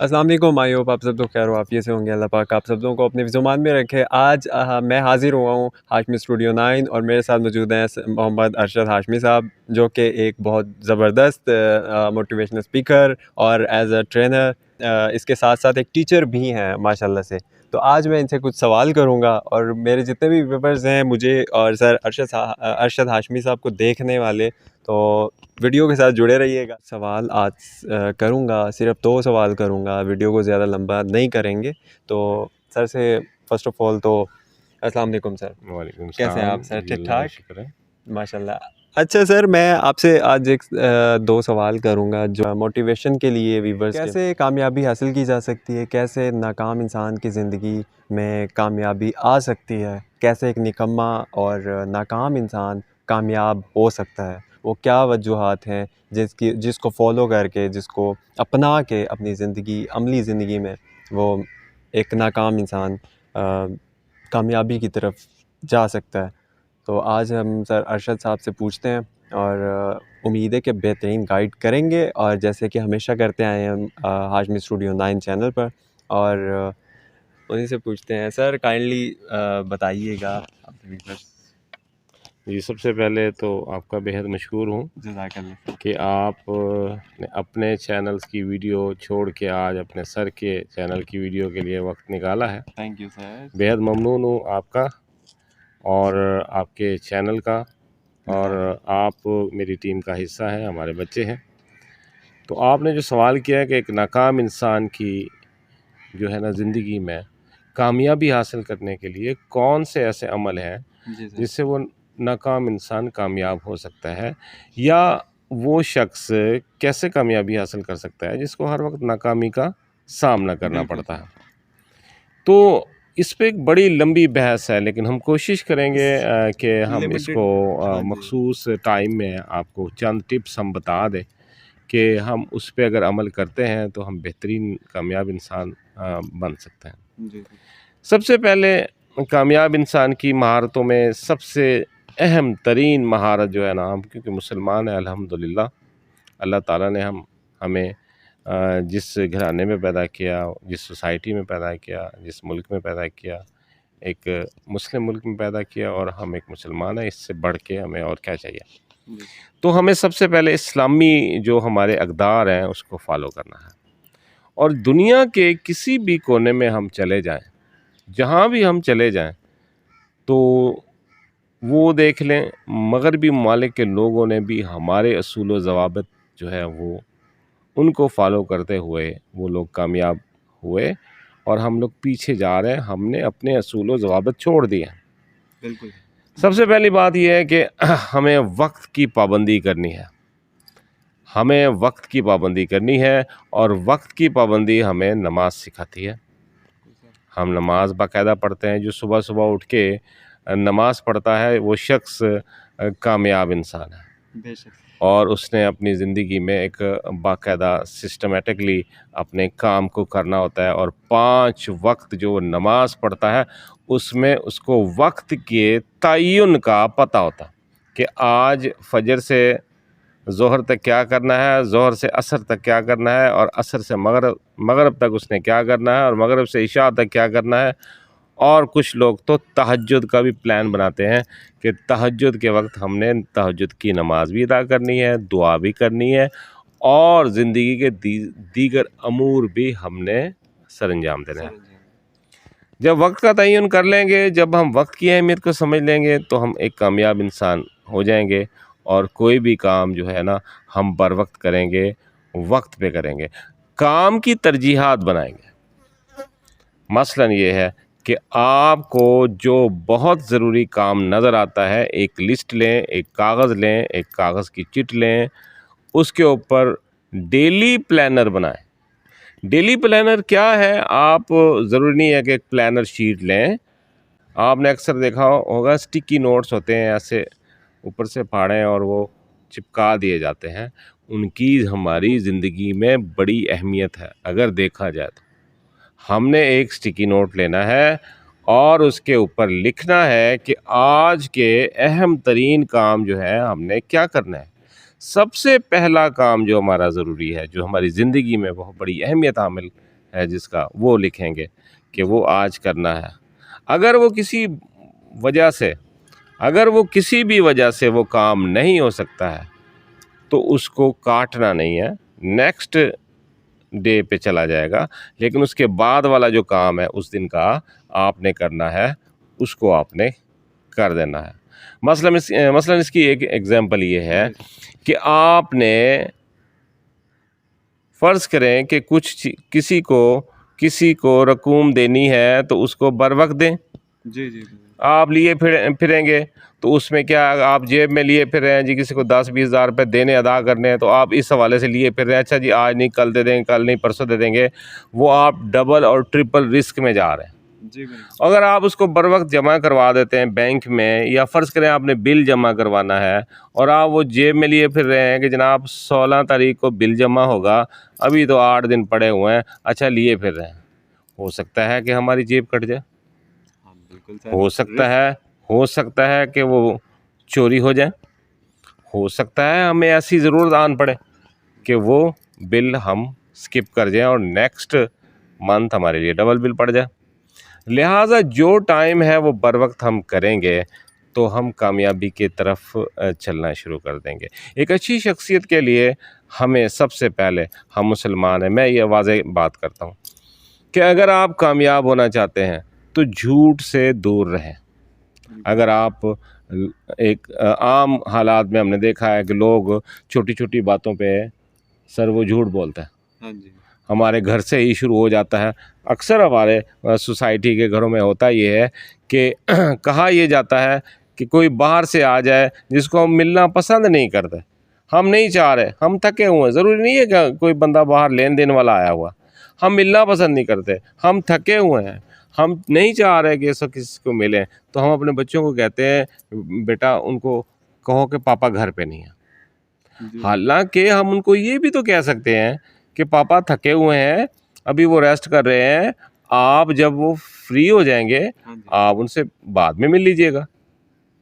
अस्सलाम वालेकुम। I hope आप सब लोग खैर वाफ़ियत से होंगे। अल्लाह पाक आप सब लोगों को अपने ज़ुबान में रखे। आज मैं हाज़िर हुआ हूँ हाशमी स्टूडियो 9 और मेरे साथ मौजूद हैं मोहम्मद अरशद हाशमी साहब, जो कि एक बहुत ज़बरदस्त मोटिवेशनल स्पीकर और एज़ अ ट्रेनर, इसके साथ साथ एक टीचर भी हैं माशाल्लाह से। तो आज मैं इनसे कुछ सवाल करूँगा और मेरे जितने भी व्यूअर्स हैं मुझे और सर अरशद हाशमी साहब को देखने वाले, तो वीडियो के साथ जुड़े रहिएगा। सवाल आज करूँगा, सिर्फ 2 सवाल करूँगा, वीडियो को ज़्यादा लंबा नहीं करेंगे। तो सर से फ़र्स्ट ऑफ़ ऑल तो अस्सलाम वालेकुम सर। वालेकुम कैसे हैं आप सलाम सर? जी, अल्लाह का ठीक-ठाक? शुक्र है। माशाल्लाह। अच्छा सर, मैं आपसे आज 2 सवाल करूँगा जो मोटिवेशन के लिए व्यूअर्स के। कैसे कामयाबी हासिल की जा सकती है? कैसे नाकाम इंसान की ज़िंदगी में कामयाबी आ सकती है? कैसे एक निकम्मा और नाकाम इंसान कामयाब हो सकता है? वो क्या वजूहात हैं जिसको फ़ॉलो करके, जिसको अपना के अपनी ज़िंदगी, अमली ज़िंदगी में वो एक नाकाम इंसान कामयाबी की तरफ जा सकता है? तो आज हम सर अरशद साहब से पूछते हैं और उम्मीद है कि बेहतरीन गाइड करेंगे, और जैसे कि हमेशा करते आए हैं हम हाशमी स्टूडियो 9 चैनल पर। और उन्हीं से पूछते हैं सर, काइंडली बताइएगा अपने व्यूअर्स। जी, सबसे पहले तो आपका बेहद मशहूर हूँ जज़ाकल्लाह। कि आप ने अपने चैनल्स की वीडियो छोड़ के आज अपने सर के चैनल की वीडियो के लिए वक्त निकाला है। Thank you sir. बेहद ममनून हूँ आपका और आपके चैनल का, और आप मेरी टीम का हिस्सा हैं, हमारे बच्चे हैं। तो आपने जो सवाल किया है कि एक नाकाम इंसान की जो है ना ज़िंदगी में कामयाबी हासिल करने के लिए कौन से ऐसे अमल हैं जी सर। जिससे वो नाकाम इंसान कामयाब हो सकता है, या वो शख्स कैसे कामयाबी हासिल कर सकता है जिसको हर वक्त नाकामी का सामना करना बिल्कुल पड़ता सर। है। तो इस पे एक बड़ी लंबी बहस है, लेकिन हम कोशिश करेंगे कि हम इसको लिमिटेड। हाँ जी। मखसूस टाइम में आपको चंद टिप्स हम बता दें कि हम उस पे अगर अमल करते हैं तो हम बेहतरीन कामयाब इंसान बन सकते हैं। जी जी। सबसे पहले कामयाब इंसान की महारतों में सबसे अहम तरीन महारत जो है ना, हम क्योंकि मुसलमान हैं अल्हम्दुलिल्लाह, अल्लाह ताला ने हमें जिस घराने में पैदा किया, जिस सोसाइटी में पैदा किया, जिस मुल्क में पैदा किया, एक मुस्लिम मुल्क में पैदा किया, और हम एक मुसलमान हैं, इससे बढ़ के हमें और क्या चाहिए। जी तो हमें सबसे पहले इस्लामी जो हमारे अक़दार हैं उसको फ़ॉलो करना है, और दुनिया के किसी भी कोने में हम चले जाएं, जहाँ भी हम चले जाएं, तो वो देख लें मगरबी ममालिक के लोगों ने भी हमारे असूल व ज़वाबित जो है वो उनको फॉलो करते हुए वो लोग कामयाब हुए, और हम लोग पीछे जा रहे हैं, हमने अपने असूल व ज़वाबित छोड़ दिए हैं। बिल्कुल। सबसे पहली बात यह है कि हमें वक्त की पाबंदी करनी है, हमें वक्त की पाबंदी करनी है, और वक्त की पाबंदी हमें नमाज सिखाती है। हम नमाज बाकायदा पढ़ते हैं। जो सुबह सुबह उठ के नमाज पढ़ता है वो शख्स कामयाब इंसान है, बेशक। और उसने अपनी ज़िंदगी में एक बाकायदा सिस्टमेटिकली अपने काम को करना होता है, और 5 वक्त जो नमाज पढ़ता है उसमें उसको वक्त के तयन का पता होता है कि आज फजर से ज़ोहर तक क्या करना है, ज़ोहर से असर तक क्या करना है, और असर से मगरिब तक उसने क्या करना है, और मगरिब से इशा तक क्या करना है। और कुछ लोग तो तहज्जुद का भी प्लान बनाते हैं कि तहज्जुद के वक्त हमने तहज्जुद की नमाज भी अदा करनी है, दुआ भी करनी है, और ज़िंदगी के दीगर अमूर भी हमने सरअंजाम देना है। जब वक्त का तयन कर लेंगे, जब हम वक्त की अहमियत को समझ लेंगे, तो हम एक कामयाब इंसान हो जाएंगे, और कोई भी काम जो है ना हम बर वक्त करेंगे, वक्त पे करेंगे, काम की तरजीहात बनाएंगे। मसलन ये है कि आपको जो बहुत ज़रूरी काम नज़र आता है, एक लिस्ट लें, एक कागज़ लें, एक कागज़ की चिट लें, उसके ऊपर डेली प्लानर बनाएं। डेली प्लानर क्या है? आप ज़रूरी नहीं है कि एक प्लानर शीट लें। आपने अक्सर देखा होगा स्टिकी नोट्स होते हैं, ऐसे ऊपर से फाड़ें और वो चिपका दिए जाते हैं। उनकी हमारी ज़िंदगी में बड़ी अहमियत है अगर देखा जाए तो। हमने एक स्टिकी नोट लेना है और उसके ऊपर लिखना है कि आज के अहम तरीन काम जो है हमने क्या करना है। सबसे पहला काम जो हमारा ज़रूरी है, जो हमारी ज़िंदगी में बहुत बड़ी अहमियत हामिल है जिसका, वो लिखेंगे कि वो आज करना है। अगर वो किसी वजह से, अगर वो किसी भी वजह से वो काम नहीं हो सकता है तो उसको काटना नहीं है, नेक्स्ट डे पे चला जाएगा, लेकिन उसके बाद वाला जो काम है उस दिन का आपने करना है, उसको आपने कर देना है। मसलन इसकी एक एग्जांपल ये है कि आपने फ़र्ज़ करें कि किसी को रकूम देनी है तो उसको बर वक्त दें। जी जी आप लिए फिरेंगे तो उसमें क्या, आप जेब में लिए फिर रहे हैं जी, किसी को 10-20 हज़ार रुपये देने अदा करने हैं तो आप इस हवाले से लिए फिर रहे हैं, अच्छा जी आज नहीं कल दे देंगे, कल नहीं परसों दे देंगे। वो आप डबल और ट्रिपल रिस्क में जा रहे हैं। जी बिल्कुल। अगर आप उसको बर वक्त जमा करवा देते हैं बैंक में, या फ़र्ज़ करें आपने बिल जमा करवाना है और आप वो जेब में लिए फिर रहे हैं कि जनाब 16 तारीख को बिल जमा होगा, अभी तो 8 दिन पड़े हुए हैं, अच्छा लिए फिर रहे हैं, हो सकता है कि हमारी जेब कट जाए, हाँ बिल्कुल सर। हो सकता है कि वो चोरी हो जाए, हो सकता है हमें ऐसी ज़रूरत आन पड़े कि वो बिल हम स्किप कर जाएं और नेक्स्ट मंथ हमारे लिए डबल बिल पड़ जाए। लिहाजा जो टाइम है वो बर वक्त हम करेंगे तो हम कामयाबी की तरफ चलना शुरू कर देंगे। एक अच्छी शख्सियत के लिए हमें सबसे पहले, हम मुसलमान हैं, मैं ये वाज़ेह बात करता हूँ कि अगर आप कामयाब होना चाहते हैं तो झूठ से दूर रहें। अगर आप एक आम हालात में हमने देखा है कि लोग छोटी छोटी बातों पे सर वो झूठ बोलते हैं। हाँ जी। हमारे घर से ही शुरू हो जाता है। अक्सर हमारे सोसाइटी के घरों में होता ये है कि कहा ये जाता है कि कोई बाहर से आ जाए जिसको हम मिलना पसंद नहीं करते, हम नहीं चाह रहे, हम थके हुए हैं। ज़रूरी नहीं है कि कोई बंदा बाहर लेन देन वाला आया हुआ, हम मिलना पसंद नहीं करते, हम थके हुए हैं, हम नहीं चाह रहे कि ऐसा किसी को मिलें, तो हम अपने बच्चों को कहते हैं बेटा उनको कहो कि पापा घर पे नहीं है। हालांकि हम उनको ये भी तो कह सकते हैं कि पापा थके हुए हैं, अभी वो रेस्ट कर रहे हैं, आप जब वो फ्री हो जाएंगे आप उनसे बाद में मिल लीजिएगा,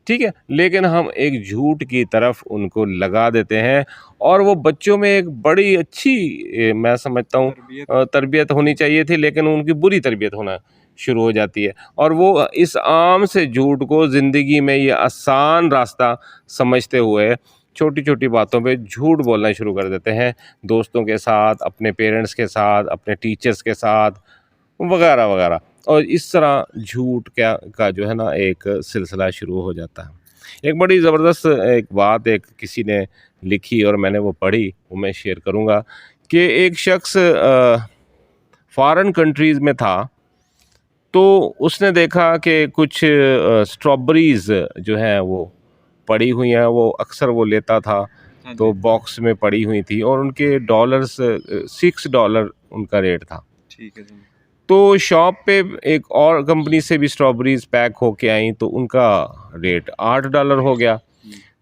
ठीक है। लेकिन हम एक झूठ की तरफ उनको लगा देते हैं और वो बच्चों में एक बड़ी अच्छी मैं समझता हूँ तरबियत होनी चाहिए थी, लेकिन उनकी बुरी तरबियत होना शुरू हो जाती है और वो इस आम से झूठ को ज़िंदगी में ये आसान रास्ता समझते हुए छोटी छोटी बातों पे झूठ बोलना शुरू कर देते हैं, दोस्तों के साथ, अपने पेरेंट्स के साथ, अपने टीचर्स के साथ, वगैरह वगैरह। और इस तरह झूठ का जो है ना एक सिलसिला शुरू हो जाता है। एक बड़ी ज़बरदस्त एक बात एक किसी ने लिखी और मैंने वो पढ़ी, वो मैं शेयर करूँगा कि एक शख्स फॉरेन कंट्रीज़ में था, तो उसने देखा कि कुछ स्ट्रॉबेरीज़ जो हैं वो पड़ी हुई हैं, वो अक्सर वो लेता था, तो बॉक्स में पड़ी हुई थी और उनके डॉलर्स $6 उनका रेट था। ठीक है जी। तो शॉप पे एक और कंपनी से भी स्ट्रॉबेरीज पैक होके आई तो उनका रेट $8 हो गया।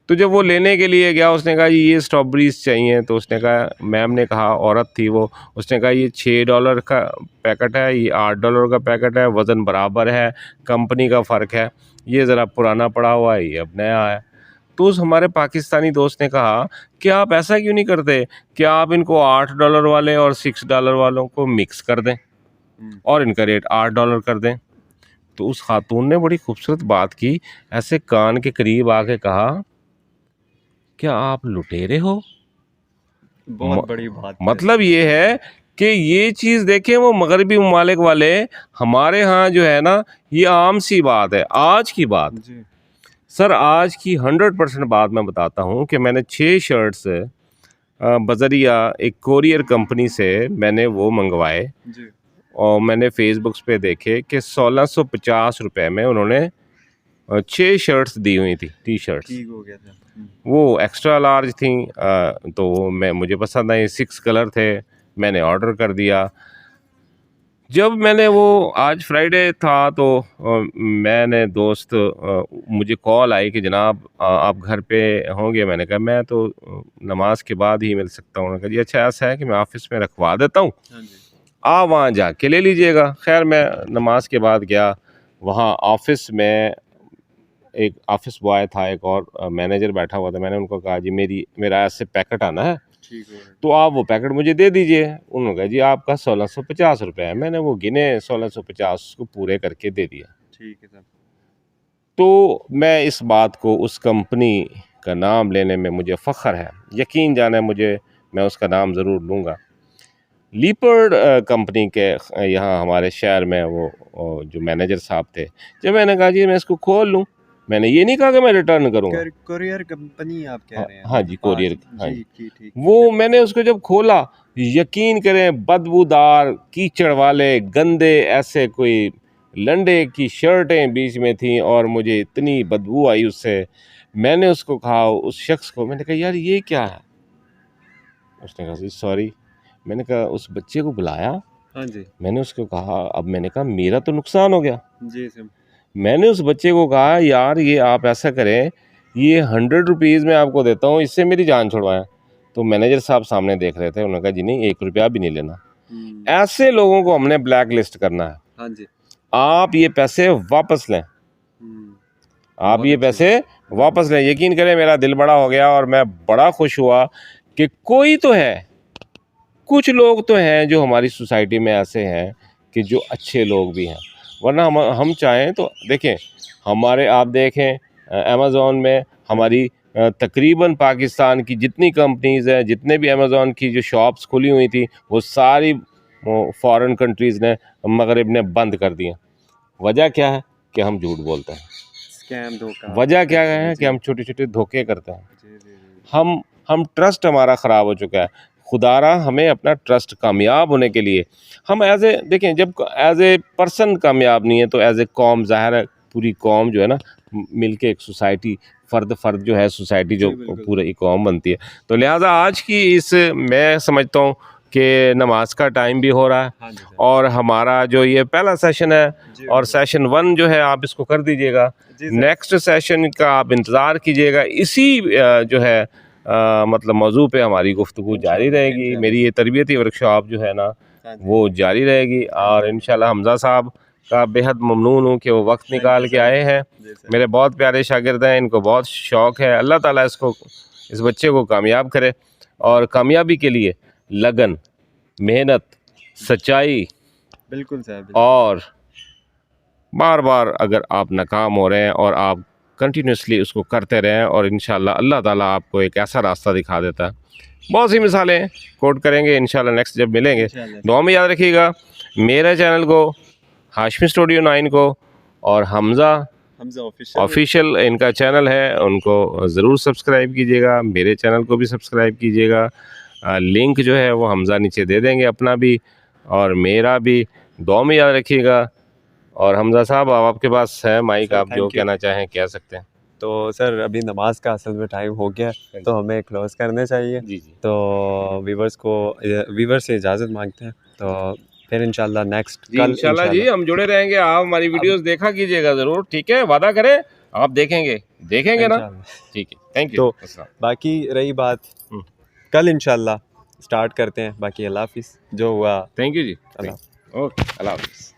तो जब वो लेने के लिए गया उसने कहा जी ये स्ट्रॉबेरीज चाहिए, तो उसने कहा, मैम ने कहा, औरत थी वो, उसने कहा ये $6 का पैकेट है, ये $8 का पैकेट है, वज़न बराबर है, कंपनी का फ़र्क है, ये ज़रा पुराना पड़ा हुआ है, ये अब नया है। तो उस हमारे पाकिस्तानी दोस्त ने कहा कि आप ऐसा क्यों नहीं करते कि आप इनको $8 वाले और $6 वालों को मिक्स कर दें और इनका रेट $8 कर दें। तो उस खातून ने बड़ी खूबसूरत बात की, ऐसे कान के करीब आके कहा, क्या आप लुटेरे हो? बहुत बड़ी बात है। मतलब ये है कि ये चीज़ देखें, वो मगरबी ममालिक वाले, हमारे यहाँ जो है ना ये आम सी बात है। आज की बात जी। सर, आज की 100% बात मैं बताता हूँ कि मैंने 6 शर्ट्स बज़रिया एक कोरियर कंपनी से मैंने वो मंगवाए जी। और मैंने फेसबुक्स पे देखे कि 1650 रुपये में उन्होंने 6 शर्ट्स दी हुई थी, टी शर्ट्स। ठीक हो गया था। वो एक्स्ट्रा लार्ज थी, तो मुझे पसंद आई, 6 कलर थे, मैंने ऑर्डर कर दिया। जब मैंने वो, आज फ्राइडे था तो मैंने दोस्त मुझे कॉल आई कि जनाब आप घर पे होंगे? मैंने कहा मैं तो नमाज के बाद ही मिल सकता हूँ। उन्होंने कहा जी अच्छा ऐसा है कि मैं ऑफिस में रखवा देता हूँ, आप वहाँ जाके ले लीजिएगा। खैर मैं नमाज के बाद गया, वहाँ ऑफिस में एक ऑफिस बॉय था, एक और मैनेजर बैठा हुआ था। मैंने उनको कहा जी मेरा ऐसे पैकेट आना है, ठीक है। तो आप वो पैकेट मुझे दे दीजिए। उन्होंने कहा जी आपका 1650 रुपये है। मैंने वो गिने 1650 को पूरे करके दे दिया। ठीक है सर। तो मैं इस बात को, उस कंपनी का नाम लेने में मुझे फ़ख्र है, यकीन जाने मुझे, मैं उसका नाम ज़रूर लूँगा। लीपर्ड कंपनी के यहाँ हमारे शहर में वो जो मैनेजर साहब थे, जब मैंने कहा जी मैं इसको खोल लूँ, मैंने ये नहीं कहा कि मैं रिटर्न करूँगा। कोरियर कंपनी आप कह रहे हैं? हाँ जी, कोरियर, हाँ जी। ठीक। वो मैंने उसको जब खोला, यकीन करें बदबूदार, कीचड़ वाले, गंदे, ऐसे कोई लंडे की शर्टें बीच में थी और मुझे इतनी बदबू आई उससे। मैंने उसको कहा, उस शख्स को, मैंने कहा यार ये क्या है? उसने कहा जी सॉरी। मैंने कहा उस बच्चे को बुलाया। हाँ जी। मैंने उसको कहा, अब मैंने कहा मेरा तो नुकसान हो गया। जी सर। मैंने उस बच्चे को कहा यार ये आप ऐसा करें, ये 100 रुपीज़ में आपको देता हूँ, इससे मेरी जान छुड़वाएं। तो मैनेजर साहब सामने देख रहे थे, उन्होंने कहा जी नहीं, 1 रुपया भी नहीं लेना। ऐसे लोगों को हमने ब्लैक लिस्ट करना है। हाँ जी। आप ये पैसे वापस लें, आप ये पैसे वापस लें। यकीन करें मेरा दिल बड़ा हो गया और मैं बड़ा खुश हुआ कि कोई तो है, कुछ लोग तो हैं जो हमारी सोसाइटी में ऐसे हैं कि जो अच्छे लोग भी हैं। वरना हम चाहें तो देखें, हमारे, आप देखें अमेज़ॉन में हमारी तकरीबन पाकिस्तान की जितनी कंपनीज़ हैं, जितने भी अमेज़ॉन की जो शॉप्स खुली हुई थी, वो सारी फॉरेन कंट्रीज़ ने, मगरिब ने बंद कर दी हैं। वजह क्या है कि हम झूठ बोलते हैं। स्कैम, धोखा। वजह क्या है कि हम छोटे-छोटे धोखे करते हैं। हम ट्रस्ट हमारा ख़राब हो चुका है। खुदारा हमें अपना ट्रस्ट कामयाब होने के लिए, हम एज ए, देखें, जब एज ए पर्सन कामयाब नहीं है तो एज ए कौम, ज़ाहिर है पूरी कौम जो है ना, मिलके एक सोसाइटी, फ़र्द जो है सोसाइटी, जो पूरी कौम बनती है। तो लिहाजा आज की इस, मैं समझता हूँ कि नमाज का टाइम भी हो रहा है। हाँ और हमारा जो ये पहला सेशन है और सेशन 1 जो है आप इसको कर दीजिएगा। नेक्स्ट सेशन का आप इंतज़ार कीजिएगा। इसी जो है मतलब मौजू पे हमारी गुफ्तगू जारी रहेगी। मेरी ये तरबियती वर्कशॉप जो है ना वो जारी रहेगी। और इंशाल्लाह हमज़ा साहब का बेहद ममनून हूँ कि वो वक्त निकाल के आए हैं। मेरे बहुत प्यारे शागिर्द हैं, इनको बहुत शौक़ है। अल्लाह ताला इस बच्चे को कामयाब करे, और कामयाबी के लिए लगन, मेहनत, सच्चाई, बिल्कुल सर, और बार बार अगर आप नाकाम हो रहे हैं और आप कंटिन्यूसली उसको करते रहें, और इंशाल्लाह अल्लाह ताला आपको एक ऐसा रास्ता दिखा देता है। बहुत सी मिसालें कोट करेंगे इंशाल्लाह नेक्स्ट जब मिलेंगे। दुआ में याद रखिएगा मेरे चैनल को, हाशमी स्टूडियो 9 को, और हमज़ा ऑफिशियल इनका चैनल है, उनको ज़रूर सब्सक्राइब कीजिएगा। मेरे चैनल को भी सब्सक्राइब कीजिएगा। लिंक जो है वो हमज़ा नीचे दे देंगे, अपना भी और मेरा भी। दुआ में याद रखिएगा। और हमज़ा साहब, आपके पास है माइक, आप जो कहना चाहें कह सकते हैं। तो सर अभी नमाज का असल में टाइम हो गया, तो हमें क्लोज़ करने चाहिए। जी। तो व्यूवर्स से इजाज़त मांगते हैं, तो फिर इंशाल्लाह नेक्स्ट कल इंशाल्लाह जी हम जुड़े रहेंगे। आप हमारी वीडियोस देखा कीजिएगा ज़रूर, ठीक है? वादा करें आप देखेंगे ना? ठीक है, थैंक यू। तो बाकी रही बात, कल इंशाल्लाह स्टार्ट करते हैं। बाकी अल्लाह हाफिज़, जो हुआ। थैंक यू जी। ओके, अल्लाह हाफिज़।